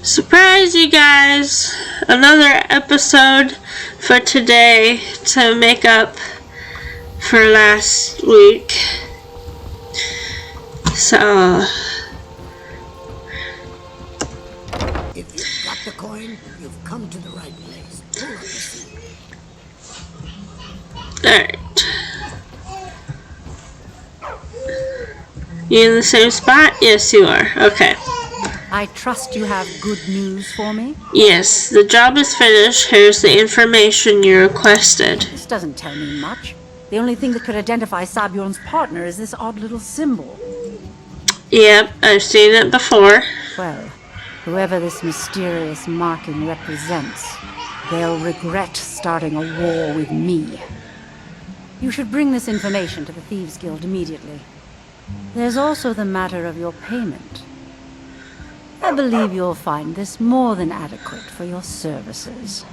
Surprise, you guys! Another episode for today to make up for last week. So, if you've got the coin, you've come to the right place. Pull up the seat. alright. You in the same spot? Yes, you are. Okay. I trust you have good news for me? Yes, the job is finished. Here's the information you requested. This doesn't tell me much. The only thing that could identify Sabjorn's partner is this odd little symbol. Yep, I've seen it before. Well, whoever this mysterious marking represents, they'll regret starting a war with me. You should bring this information to the Thieves Guild immediately. There's also the matter of your payment. I believe you'll find this more than adequate for your services.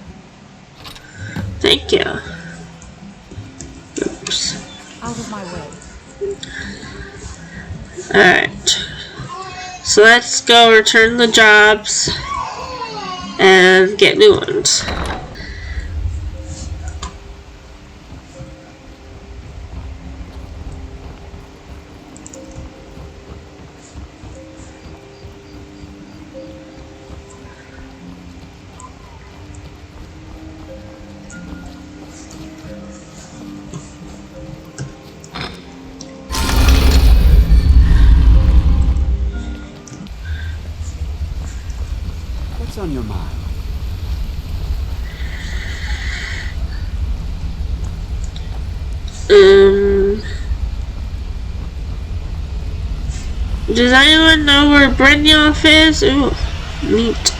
Thank you. Oops. Out of my way. Alright. So let's go return the jobs and get new ones. What's on your mind? Does anyone know where Brynjolf is? Ooh, neat.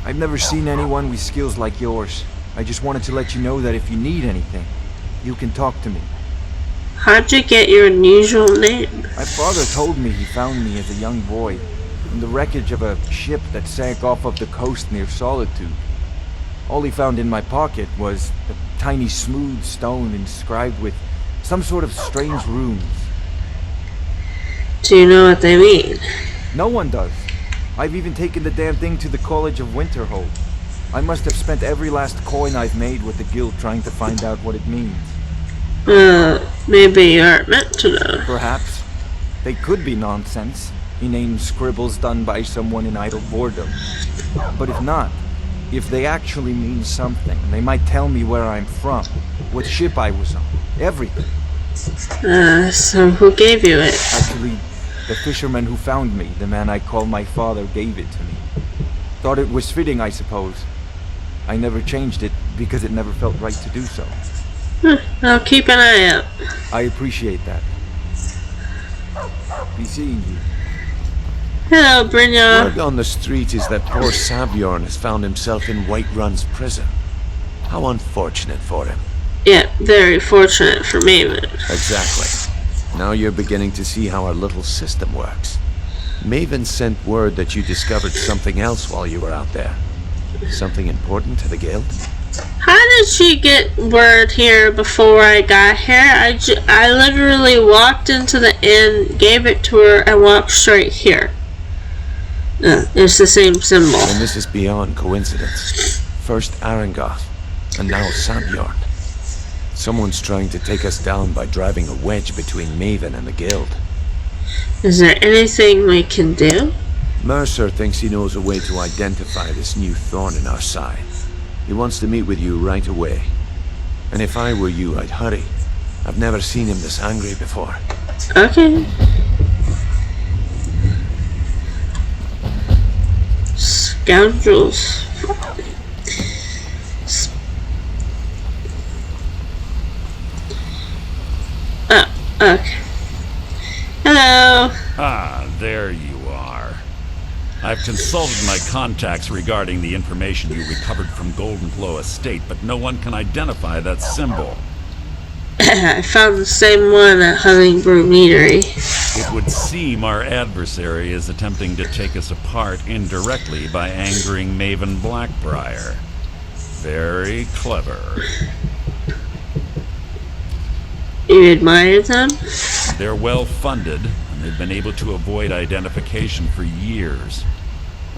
I've never seen anyone with skills like yours. I just wanted to let you know that if you need anything, you can talk to me. How'd you get your unusual name? My father told me he found me as a young boy in the wreckage of a ship that sank off of the coast near Solitude. All he found in my pocket was a tiny smooth stone inscribed with some sort of strange runes. Do you know what they mean? No one does. I've even taken the damn thing to the College of Winterhold. I must have spent every last coin I've made with the guild trying to find out what it means. Maybe you aren't meant to know. Perhaps. They could be nonsense, inane scribbles done by someone in idle boredom. But if not, if they actually mean something, they might tell me where I'm from, what ship I was on, everything. So who gave you it? Actually, the fisherman who found me, the man I call my father, gave it to me. Thought it was fitting, I suppose. I never changed it because it never felt right to do so. I'll keep an eye out. I appreciate that. Be seeing you. Hello, Brynjolf. Word on the street is that poor Sabjorn has found himself in Whiterun's prison. How unfortunate for him. Yeah, very fortunate for me, but... Exactly. Now you're beginning to see how our little system works. Maven sent word that you discovered something else while you were out there. Something important to the guild? How did she get word here before I got here? I literally walked into the inn, gave it to her, and walked straight here. It's the same symbol. And this is beyond coincidence. First Arangoth, and now Sabjorn. Someone's trying to take us down by driving a wedge between Maven and the guild. Is there anything we can do? Mercer thinks he knows a way to identify this new thorn in our side. He wants to meet with you right away. And if I were you, I'd hurry. I've never seen him this angry before. Okay. Scoundrels. Oh, okay. Hello. Ah, there you are. I've consulted my contacts regarding the information you recovered from Golden Glow Estate, but no one can identify that symbol. I found the same one at Hummingbird Meadery. It would seem our adversary is attempting to take us apart indirectly by angering Maven Blackbriar. Very clever. You admire them? They're well funded, and they've been able to avoid identification for years.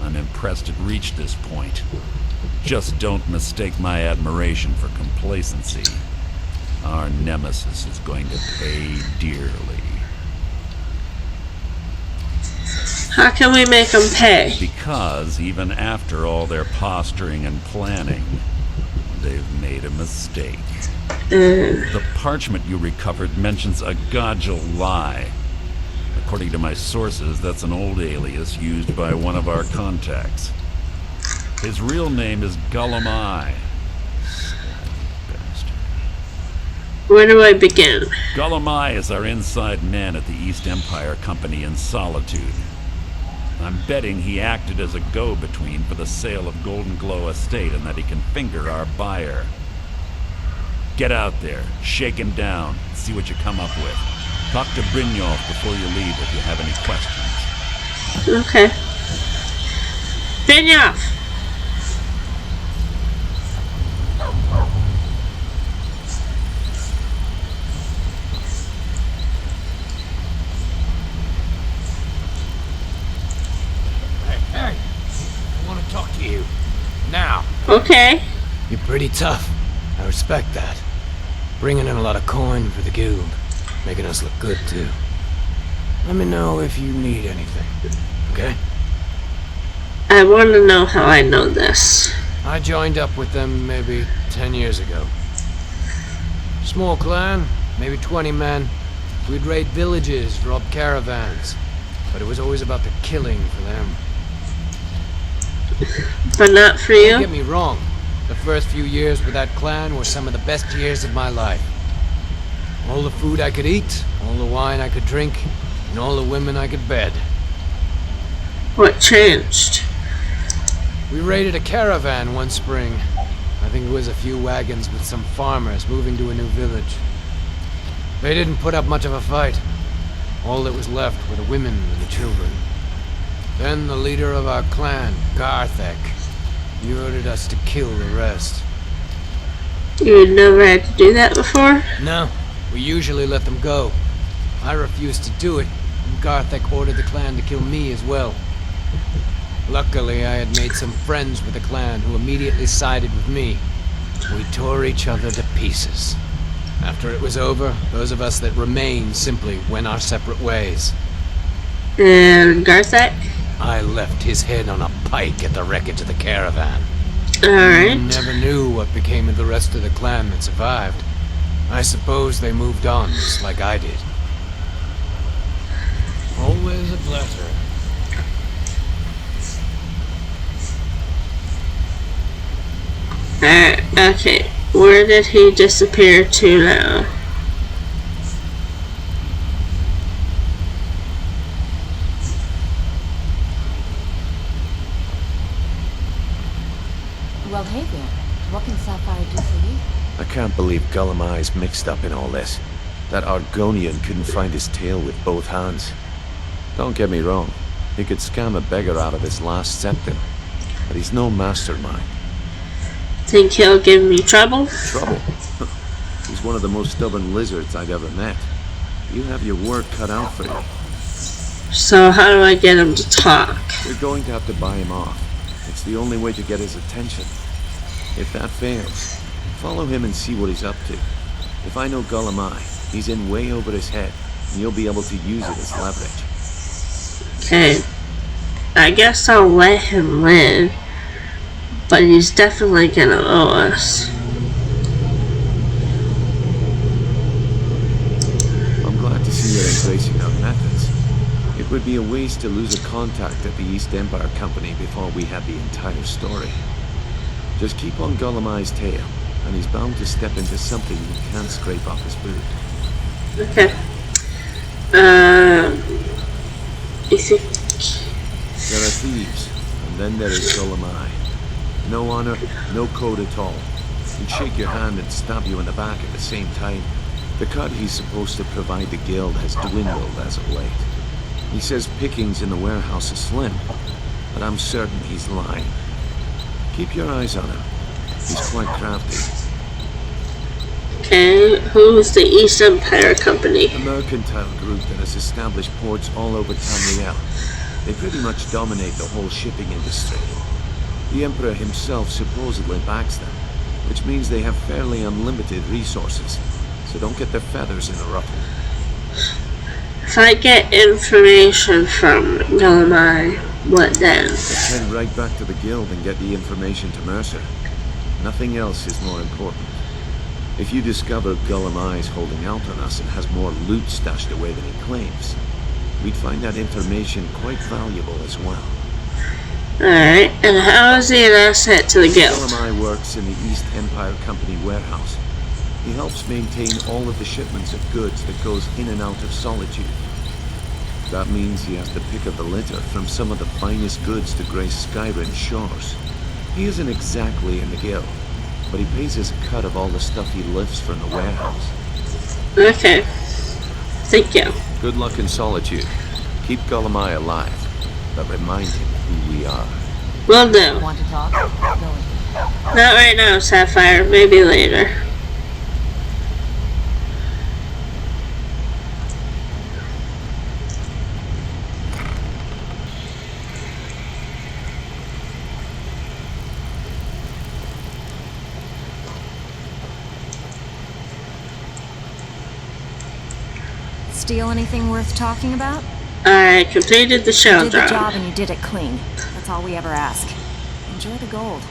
I'm impressed it reached this point. Just don't mistake my admiration for complacency. Our nemesis is going to pay dearly. How can we make them pay? Because even after all their posturing and planning, they've made a mistake. The parchment you recovered mentions a Godgel lie. According to my sources, that's an old alias used by one of our contacts. His real name is Gullumai. Bastard. Where do I begin? Gullumai is our inside man at the East Empire Company in Solitude. I'm betting he acted as a go-between for the sale of Golden Glow Estate and that he can finger our buyer. Get out there, shake him down, see what you come up with. Talk to Brynjolf before you leave if you have any questions. Okay. Brynjolf! Hey, I want to talk to you. Now. Okay. You're pretty tough. I respect that. Bringing in a lot of coin for the guild. Making us look good, too. Let me know if you need anything, okay? I want to know how I know this. I joined up with them maybe 10 years ago. Small clan, maybe 20 men. We'd raid villages, rob caravans. But it was always about the killing for them. But not for Don't get you? me wrong. The first few years with that clan were some of the best years of my life. All the food I could eat, all the wine I could drink, and all the women I could bed. What changed? We raided a caravan one spring. I think it was a few wagons with some farmers moving to a new village. They didn't put up much of a fight. All that was left were the women and the children. Then the leader of our clan, Garthek, he ordered us to kill the rest. You never had to do that before? No, we usually let them go. I refused to do it, and Garthek ordered the clan to kill me as well. Luckily, I had made some friends with the clan who immediately sided with me. We tore each other to pieces. After it was over, those of us that remained simply went our separate ways. And Garthek? I left his head on a pike at the wreckage of the caravan. Alright. Never knew what became of the rest of the clan that survived. I suppose they moved on, just like I did. Always a pleasure. Okay. Where did he disappear to now? Well, hey there. What can Sapphire do for you? I can't believe Gullumai's mixed up in all this. That Argonian couldn't find his tail with both hands. Don't get me wrong, he could scam a beggar out of his last septim, but he's no mastermind. Think he'll give me trouble? Trouble? He's one of the most stubborn lizards I've ever met. You have your work cut out for you. So how do I get him to talk? You're going to have to buy him off. It's the only way to get his attention. If that fails, follow him and see what he's up to. If I know Gullumai, he's in way over his head, and you'll be able to use it as leverage. Okay. I guess I'll let him live. But he's definitely gonna owe us. I'm glad to see you're embracing our methods. It would be a waste to lose a contact at the East Empire Company before we had the entire story. Just keep on Gullumai's tail, and he's bound to step into something you can't scrape off his boot. Okay. You think... There are thieves, and then there is Gullumai. No honor, no code at all. He'd shake your hand and stab you in the back at the same time. The cut he's supposed to provide the guild has dwindled as of late. He says pickings in the warehouse are slim, but I'm certain he's lying. Keep your eyes on him. He's quite crafty. Okay, who's the East Empire Company? A mercantile group that has established ports all over Tamriel. They pretty much dominate the whole shipping industry. The Emperor himself supposedly backs them, which means they have fairly unlimited resources. So don't get their feathers in a ruffle. If I get information from Gillamai, what then? Head right back to the guild and get the information to Mercer. Nothing else is more important. If you discover Gullam is holding out on us and has more loot stashed away than he claims, we'd find that information quite valuable as well. Alright, and how is he an asset to the guild? Gullam works in the East Empire Company warehouse. He helps maintain all of the shipments of goods that goes in and out of Solitude. That means he has to pick up the litter from some of the finest goods to grace Skyrim's shores. He isn't exactly in the guild, but he pays his cut of all the stuff he lifts from the warehouse. Okay. Thank you. Good luck in Solitude. Keep Gullam alive, but remind him who we are. Will do. Want to talk? Go ahead. Not right now, Sapphire. Maybe later. Steal anything worth talking about? I completed the You shell did the job job. and you did it clean. That's all we ever ask. Enjoy the gold.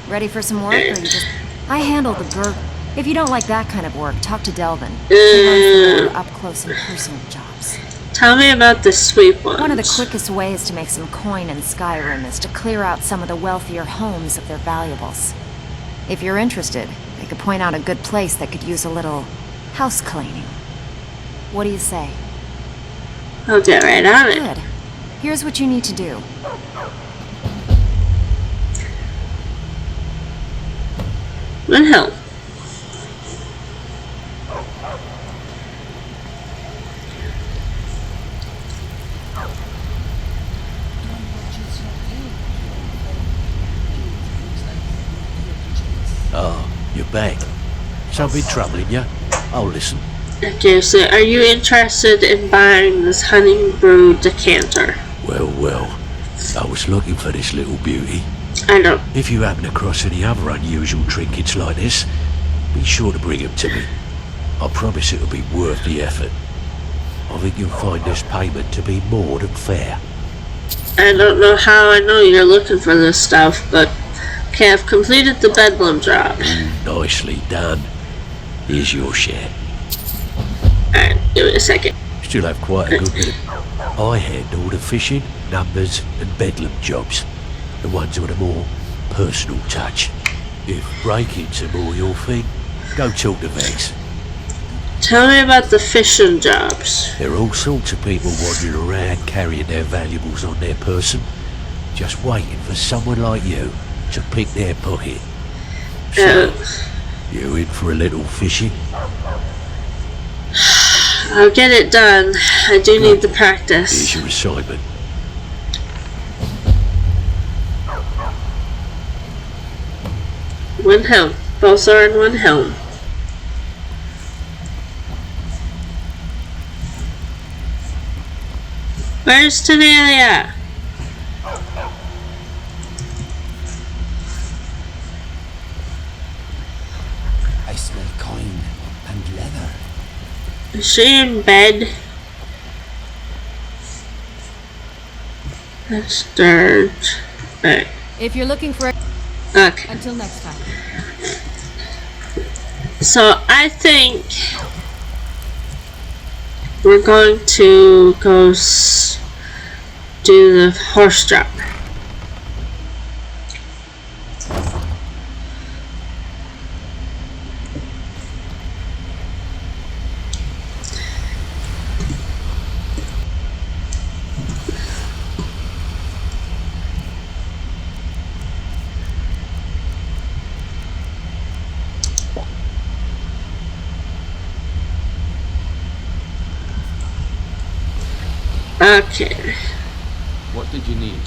Ready for some work, or you just... I handle the bird. If you don't like that kind of work, talk to Delvin. He runs the more up-close and personal jobs. Tell me about the sweet ones. One of the quickest ways to make some coin in Skyrim is to clear out some of the wealthier homes of their valuables. If you're interested, I could point out a good place that could use a little house cleaning. What do you say? I'll get right on it. Good. Here's what you need to do. Windhelm. Oh, you're back. Something troubling you? I'll listen. Okay, so are you interested in buying this honey brew decanter? Well, I was looking for this little beauty. I know. If you happen across any other unusual trinkets like this, be sure to bring them to me. I promise it'll be worth the effort. I think you'll find this payment to be more than fair. I don't know how I know you're looking for this stuff, but okay, I've completed the Bedlam job. Nicely done. Here's your share. Alright, give me a second. Still have quite a good bit of... I handle the fishing, numbers and bedlam jobs. The ones with a more personal touch. If breaking's a more your thing, go talk to Vex. Tell me about the fishing jobs. There are all sorts of people wandering around carrying their valuables on their person, just waiting for someone like you to pick their pocket. So, you in for a little fishing? I'll get it done. I do need the practice. Here's your assignment. Windhelm. Both are in Windhelm. Where's Tanelia? I smell coin and leather. Is she in bed? That's dirt. Alright. If you're looking for... Okay. Until next time. So I think we're going to go do the horse drop. Okay. What did you need?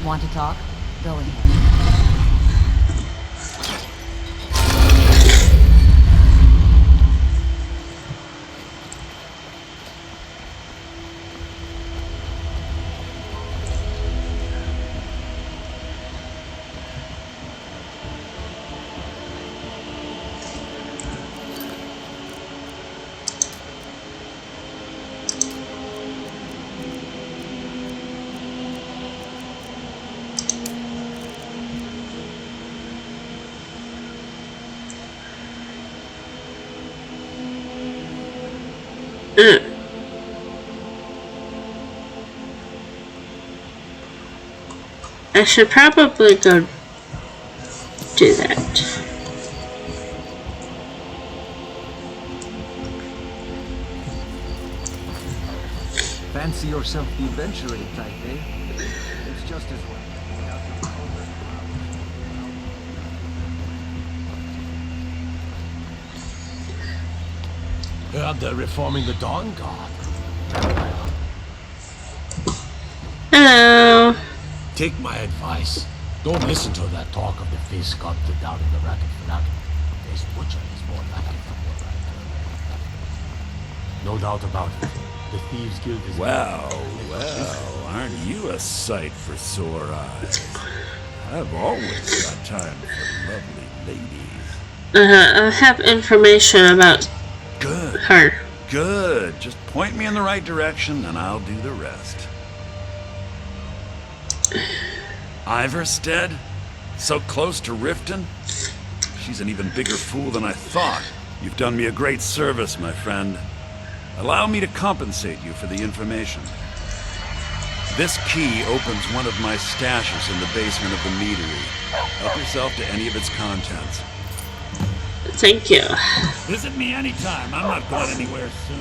Want to talk? Go ahead. Uh. I should probably go do that. Fancy yourself the adventuring type, eh? It's just as well. They're reforming the Dawn Guard. Hello. Take my advice. Don't listen to that talk of the face sculpted down in the racket for nothing. This butcher is more like it for more right. No doubt about it. The Thieves Guild is... Well, aren't you a sight for sore eyes? I've always got time for lovely ladies. I have information about Good. her. Good. Just point me in the right direction and I'll do the rest. Iverstead? So close to Riften? She's an even bigger fool than I thought. You've done me a great service, my friend. Allow me to compensate you for the information. This key opens one of my stashes in the basement of the meadery. Help yourself to any of its contents. Thank you. Visit me anytime. I'm not going anywhere soon.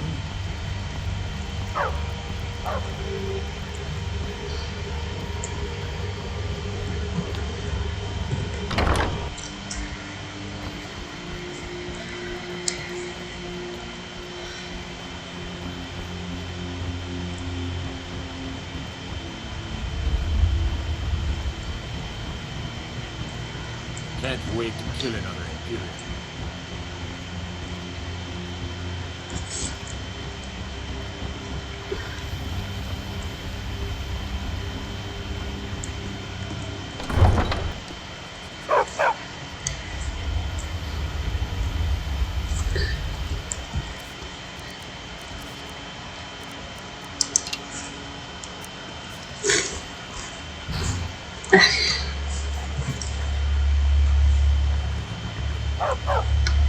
Can't wait to kill another Imperial.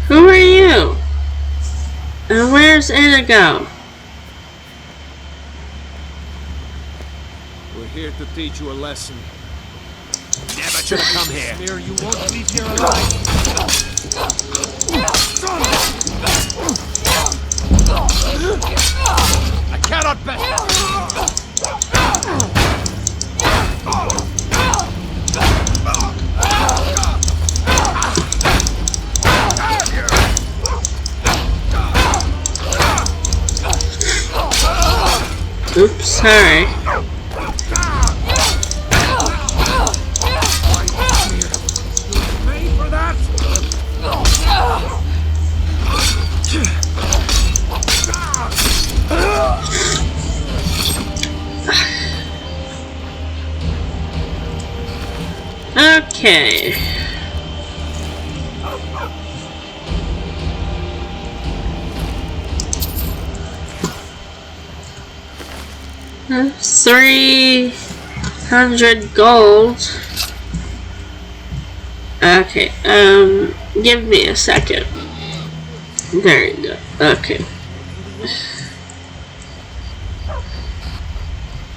Who are you? And where's Inigo? We're here to teach you a lesson. Never should have come here. Smear, you won't leave here alive. I cannot bet. Oops, sorry. Made for that? Okay. Hmm, 300 gold. Okay, give me a second. There you go. Okay.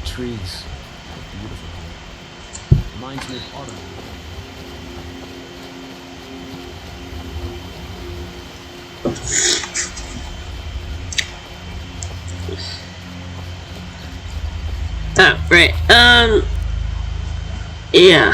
Trees. Beautiful. Reminds me of autumn. Oh, right. Yeah.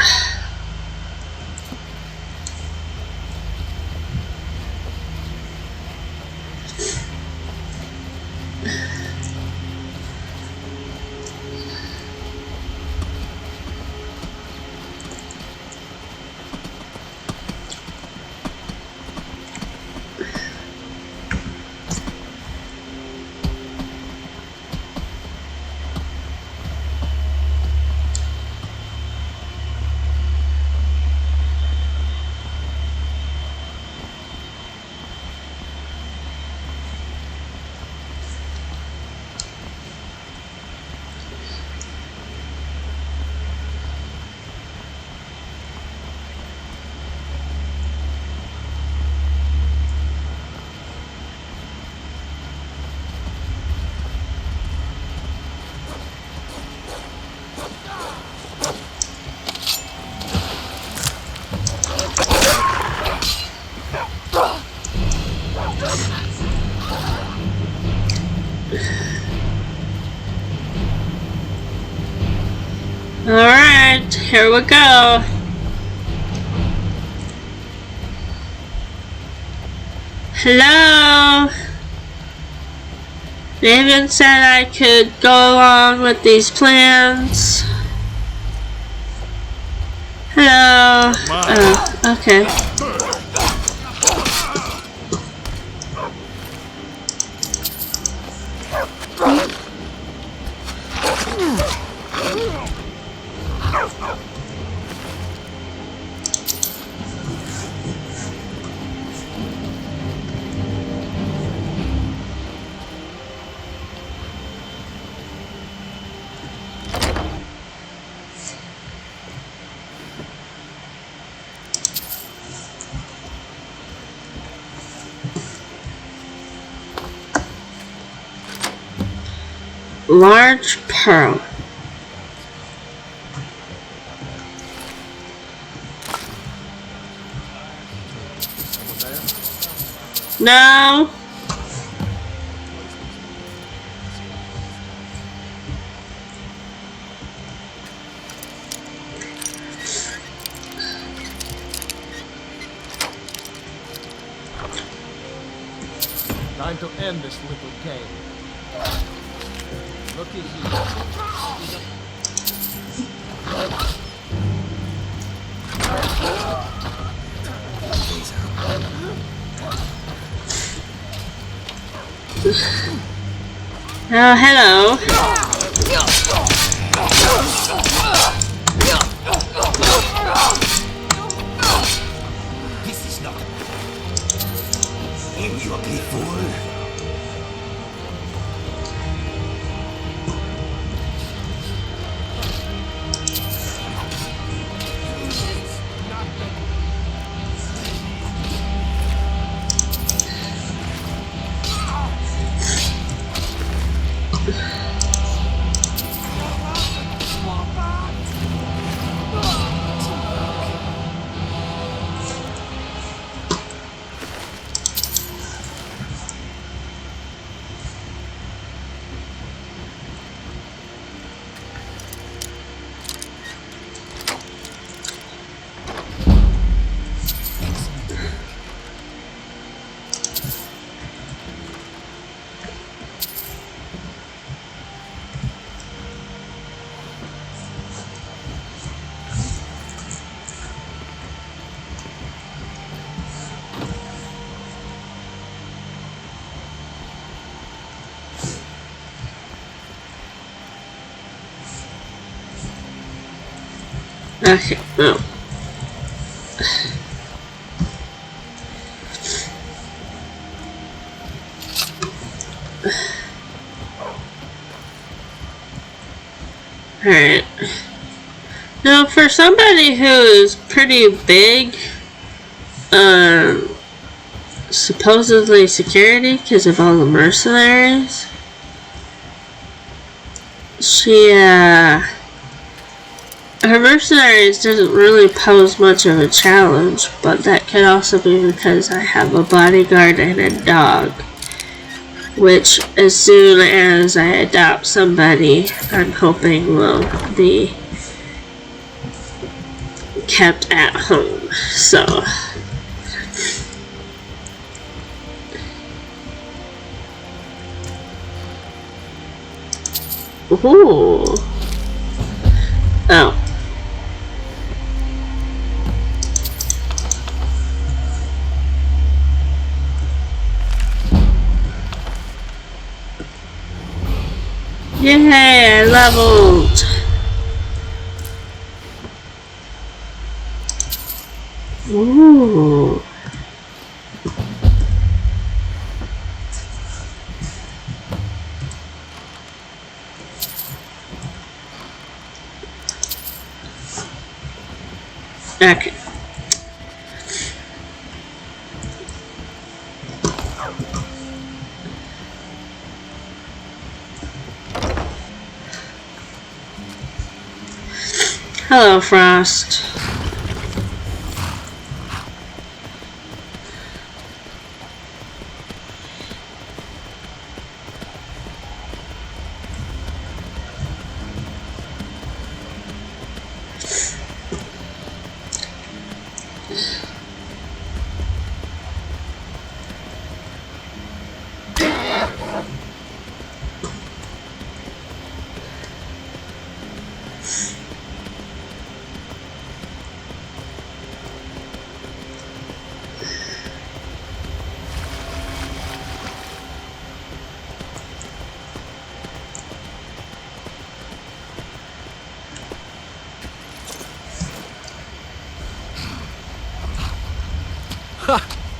Alright, here we go. Hello? Raven said I could go along with these plans. Hello? Oh, okay. Large pearl. No. Time to end this little game. Looky Oh, hello. This is not in, you ugly fool. Okay, no. Alright. Now, for somebody who is pretty big, supposedly security because of all the mercenaries, her mercenaries doesn't really pose much of a challenge, but that could also be because I have a bodyguard and a dog, which as soon as I adopt somebody, I'm hoping will be kept at home. So ooh. Oh. Yay, I leveled. Ooh. Okay. Hello, Frost.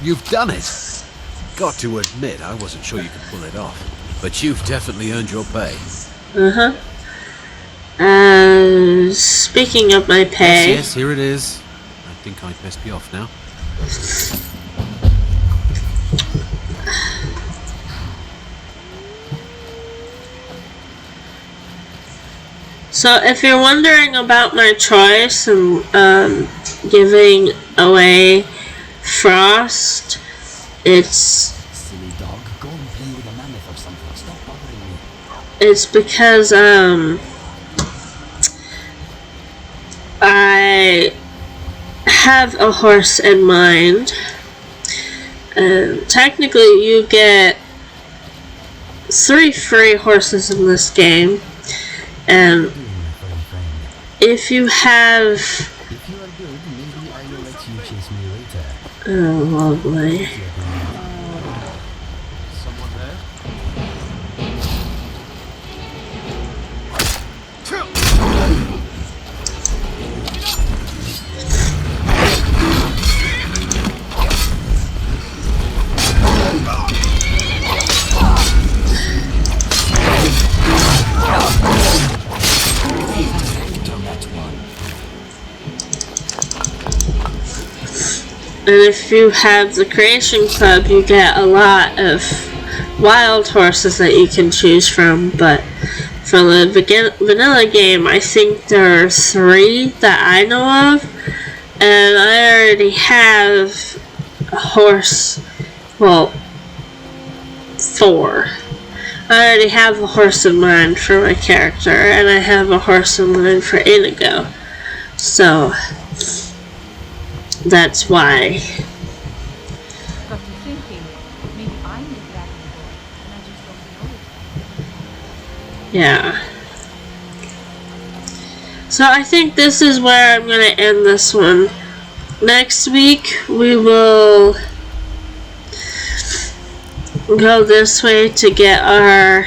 You've done it! Got to admit, I wasn't sure you could pull it off. But you've definitely earned your pay. Uh-huh. Speaking of my pay... Yes, here it is. I think I'd best be off now. So if you're wondering about my choice and giving away Frost, it's Silly dog, go and play with a mammoth or something. Stop bothering me. it's because I have a horse in mind. Technically you get 3 free horses in this game, and if you have... If you are good, maybe I will let you chase me later. Oh, lovely. Someone there? And if you have the Creation Club, you get a lot of wild horses that you can choose from, but for the vanilla game, I think there are 3 that I know of, and I already have a horse, well, 4. I already have a horse in mind for my character, and I have a horse in mind for Inigo, so that's why. Got you thinking, maybe I'm the dragon boy, and I just don't know it. Yeah. So I think this is where I'm going to end this one. Next week we will go this way to get our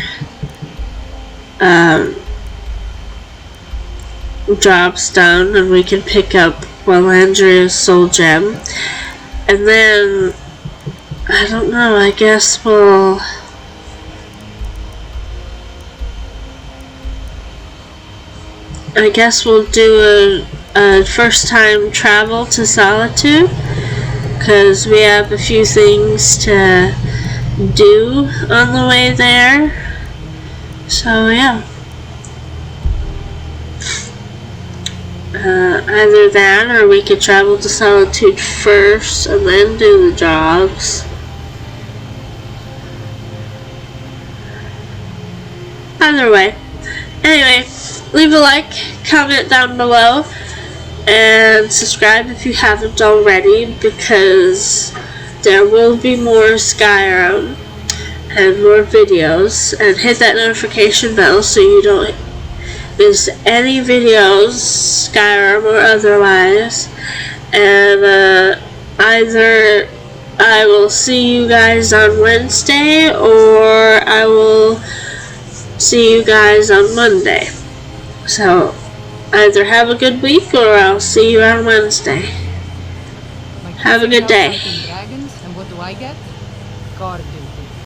jobs done, and we can pick up Willandria's soul gem. And then, I don't know, I guess we'll... do a first time travel to Solitude, because we have a few things to do on the way there. So yeah. Either that, or we could travel to Solitude first and then do the jobs. Either way. Anyway, leave a like, comment down below, and subscribe if you haven't already, because there will be more Skyrim and more videos, and hit that notification bell so you don't miss any videos, Skyrim or otherwise. And either I will see you guys on Wednesday, or I will see you guys on Monday. So either have a good week, or I'll see you on Wednesday. Have a good day. Dragons, and what do I get? Guardian.